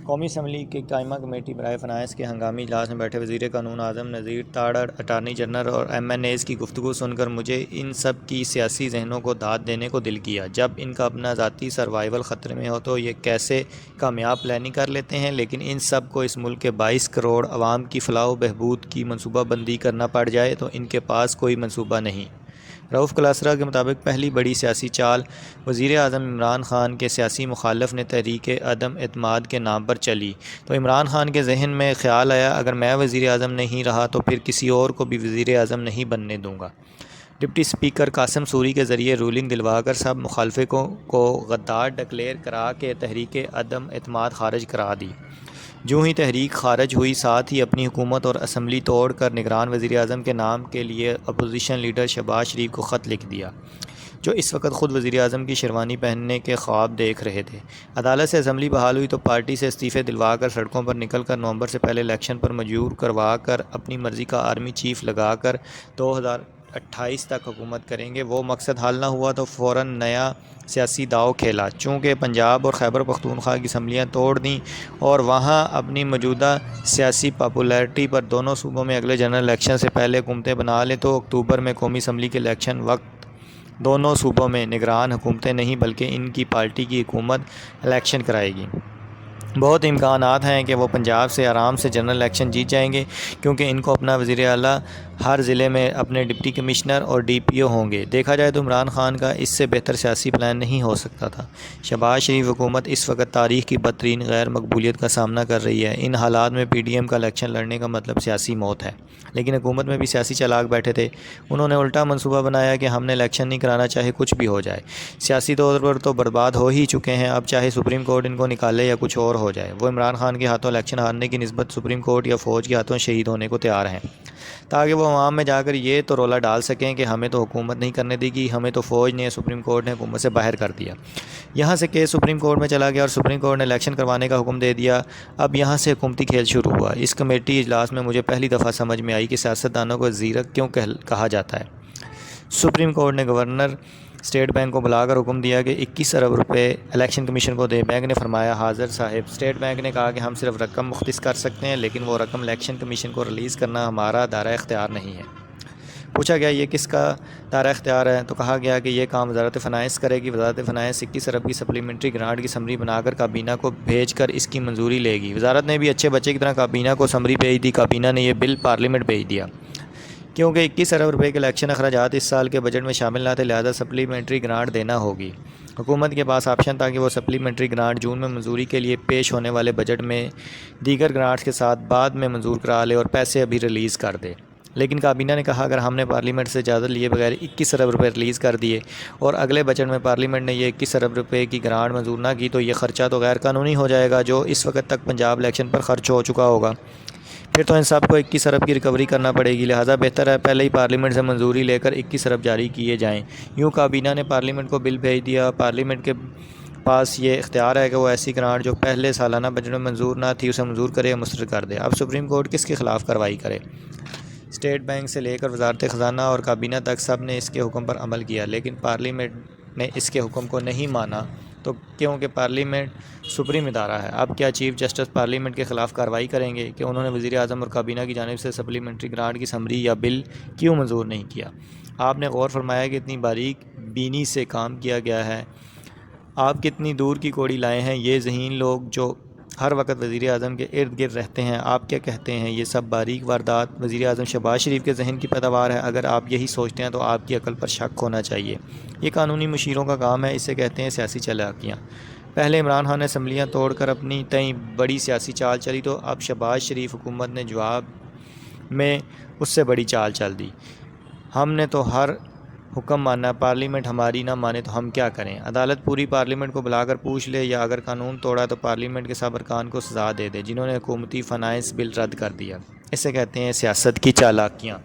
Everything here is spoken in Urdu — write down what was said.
قومی اسمبلی کی قائمہ کمیٹی برائے فنانس کے ہنگامی اجلاس میں بیٹھے وزیر قانون اعظم نذیر تاڑڑ، اٹارنی جنرل اور ایم این ایز کی گفتگو سن کر مجھے ان سب کی سیاسی ذہنوں کو داد دینے کو دل کیا۔ جب ان کا اپنا ذاتی سروائیول خطرے میں ہو تو یہ کیسے کامیاب پلاننگ کر لیتے ہیں، لیکن ان سب کو اس ملک کے 22 کروڑ عوام کی فلاح و بہبود کی منصوبہ بندی کرنا پڑ جائے تو ان کے پاس کوئی منصوبہ نہیں۔ رؤف کلاسرا کے مطابق پہلی بڑی سیاسی چال وزیر اعظم عمران خان کے سیاسی مخالف نے تحریک عدم اعتماد کے نام پر چلی تو عمران خان کے ذہن میں خیال آیا اگر میں وزیر اعظم نہیں رہا تو پھر کسی اور کو بھی وزیر اعظم نہیں بننے دوں گا۔ ڈپٹی اسپیکر قاسم سوری کے ذریعے رولنگ دلوا کر سب مخالفوں کو غدار ڈکلیئر کرا کے تحریک عدم اعتماد خارج کرا دی۔ جوں ہی تحریک خارج ہوئی، ساتھ ہی اپنی حکومت اور اسمبلی توڑ کر نگران وزیر اعظم کے نام کے لیے اپوزیشن لیڈر شہباز شریف کو خط لکھ دیا، جو اس وقت خود وزیر اعظم کی شیروانی پہننے کے خواب دیکھ رہے تھے۔ عدالت سے اسمبلی بحال ہوئی تو پارٹی سے استعفے دلوا کر سڑکوں پر نکل کر نومبر سے پہلے الیکشن پر مجبور کروا کر اپنی مرضی کا آرمی چیف لگا کر 2028 تک حکومت کریں گے۔ وہ مقصد حل نہ ہوا تو فوراً نیا سیاسی داؤ کھیلا۔ چونکہ پنجاب اور خیبر پختونخوا کی اسمبلیاں توڑ دیں اور وہاں اپنی موجودہ سیاسی پاپولیرٹی پر دونوں صوبوں میں اگلے جنرل الیکشن سے پہلے حکومتیں بنا لیں تو اکتوبر میں قومی اسمبلی کے الیکشن وقت دونوں صوبوں میں نگران حکومتیں نہیں بلکہ ان کی پارٹی کی حکومت الیکشن کرائے گی۔ بہت امکانات ہیں کہ وہ پنجاب سے آرام سے جنرل الیکشن جیت جائیں گے، کیونکہ ان کو اپنا وزیر اعلیٰ ہر ضلع میں اپنے ڈپٹی کمشنر اور ڈی پی او ہوں گے۔ دیکھا جائے تو عمران خان کا اس سے بہتر سیاسی پلان نہیں ہو سکتا تھا۔ شہباز شریف حکومت اس وقت تاریخ کی بدترین غیر مقبولیت کا سامنا کر رہی ہے۔ ان حالات میں پی ڈی ایم کا الیکشن لڑنے کا مطلب سیاسی موت ہے، لیکن حکومت میں بھی سیاسی چالاک بیٹھے تھے۔ انہوں نے الٹا منصوبہ بنایا کہ ہم نے الیکشن نہیں کرانا، چاہے کچھ بھی ہو جائے۔ سیاسی طور پر تو برباد ہو ہی چکے ہیں، اب چاہے سپریم کورٹ ان کو نکالے یا کچھ اور ہو جائے۔ وہ عمران خان کے ہاتھوں الیکشن ہارنے کی نسبت سپریم کورٹ یا فوج کے ہاتھوں شہید ہونے کو تیار ہیں، تاکہ وہ عوام میں جا کر یہ تو رولا ڈال سکیں کہ ہمیں تو حکومت نہیں کرنے دی گئی، ہمیں تو فوج نے یا سپریم کورٹ نے حکومت سے باہر کر دیا۔ یہاں سے کیس سپریم کورٹ میں چلا گیا اور سپریم کورٹ نے الیکشن کروانے کا حکم دے دیا۔ اب یہاں سے حکومتی کھیل شروع ہوا۔ اس کمیٹی اجلاس میں مجھے پہلی دفعہ سمجھ میں آئی کہ سیاستدانوں کو زیرک کیوں کہا جاتا ہے۔ سپریم کورٹ نے گورنر اسٹیٹ بینک کو بلا کر حکم دیا کہ 21 ارب روپے الیکشن کمیشن کو دے۔ بینک نے فرمایا حاضر صاحب، اسٹیٹ بینک نے کہا کہ ہم صرف رقم مختص کر سکتے ہیں، لیکن وہ رقم الیکشن کمیشن کو ریلیز کرنا ہمارا دائرہ اختیار نہیں ہے۔ پوچھا گیا یہ کس کا دائرہ اختیار ہے تو کہا گیا کہ یہ کام وزارت فنانس کرے گی۔ وزارت فنانس 21 ارب کی سپلیمنٹری گرانٹ کی سمری بنا کر کابینہ کو بھیج کر اس کی منظوری لے گی۔ وزارت نے بھی اچھے بچے کی طرح کابینہ کو سمری بھیج دی۔ کابینہ نے یہ بل پارلیمنٹ بھیج دیا۔ کیونکہ 21 ارب روپے کے الیکشن اخراجات اس سال کے بجٹ میں شامل نہ تھے، لہذا سپلیمنٹری گرانٹ دینا ہوگی۔ حکومت کے پاس آپشن تھا کہ وہ سپلیمنٹری گرانٹ جون میں منظوری کے لیے پیش ہونے والے بجٹ میں دیگر گرانٹس کے ساتھ بعد میں منظور کرا لے اور پیسے ابھی ریلیز کر دے، لیکن کابینہ نے کہا اگر ہم نے پارلیمنٹ سے اجازت لیے بغیر 21 ارب روپے ریلیز کر دیے اور اگلے بجٹ میں پارلیمنٹ نے یہ 21 ارب روپے کی گرانٹ منظور نہ کی تو یہ خرچہ تو غیر قانونی ہو جائے گا جو اس وقت تک پنجاب الیکشن پر خرچ ہو چکا ہوگا۔ پھر تو ان سب کو 21 ارب کی ریکوری کرنا پڑے گی، لہٰذا بہتر ہے پہلے ہی پارلیمنٹ سے منظوری لے کر 21 ارب جاری کیے جائیں۔ یوں کابینہ نے پارلیمنٹ کو بل بھیج دیا۔ پارلیمنٹ کے پاس یہ اختیار ہے کہ وہ ایسی گرانٹ جو پہلے سالانہ بجٹ میں منظور نہ تھی اسے منظور کرے یا مسترد کر دے۔ اب سپریم کورٹ کس کے خلاف کارروائی کرے؟ اسٹیٹ بینک سے لے کر وزارت خزانہ اور کابینہ تک سب نے اس کے حکم پر عمل کیا، لیکن پارلیمنٹ نے اس کے حکم کو نہیں مانا تو کیونکہ پارلیمنٹ سپریم ادارہ ہے۔ اب کیا چیف جسٹس پارلیمنٹ کے خلاف کارروائی کریں گے کہ انہوں نے وزیر اعظم اور کابینہ کی جانب سے سپلیمنٹری گرانٹ کی سمری یا بل کیوں منظور نہیں کیا؟ آپ نے غور فرمایا کہ اتنی باریک بینی سے کام کیا گیا ہے۔ آپ کتنی دور کی کوڑی لائے ہیں؟ یہ ذہین لوگ جو ہر وقت وزیر اعظم کے ارد گرد رہتے ہیں، آپ کیا کہتے ہیں یہ سب باریک واردات وزیر اعظم شہباز شریف کے ذہن کی پیداوار ہے؟ اگر آپ یہی سوچتے ہیں تو آپ کی عقل پر شک ہونا چاہیے۔ یہ قانونی مشیروں کا کام ہے، اسے کہتے ہیں سیاسی چالاکیاں۔ پہلے عمران خان نے اسمبلیاں توڑ کر اپنی تئیں بڑی سیاسی چال چلی تو اب شہباز شریف حکومت نے جواب میں اس سے بڑی چال چل دی۔ ہم نے تو ہر حکم مانا، پارلیمنٹ ہماری نہ مانے تو ہم کیا کریں؟ عدالت پوری پارلیمنٹ کو بلا کر پوچھ لے، یا اگر قانون توڑا تو پارلیمنٹ کے سب ارکان کو سزا دے دے جنہوں نے حکومتی فنانس بل رد کر دیا۔ اسے کہتے ہیں سیاست کی چالاکیاں۔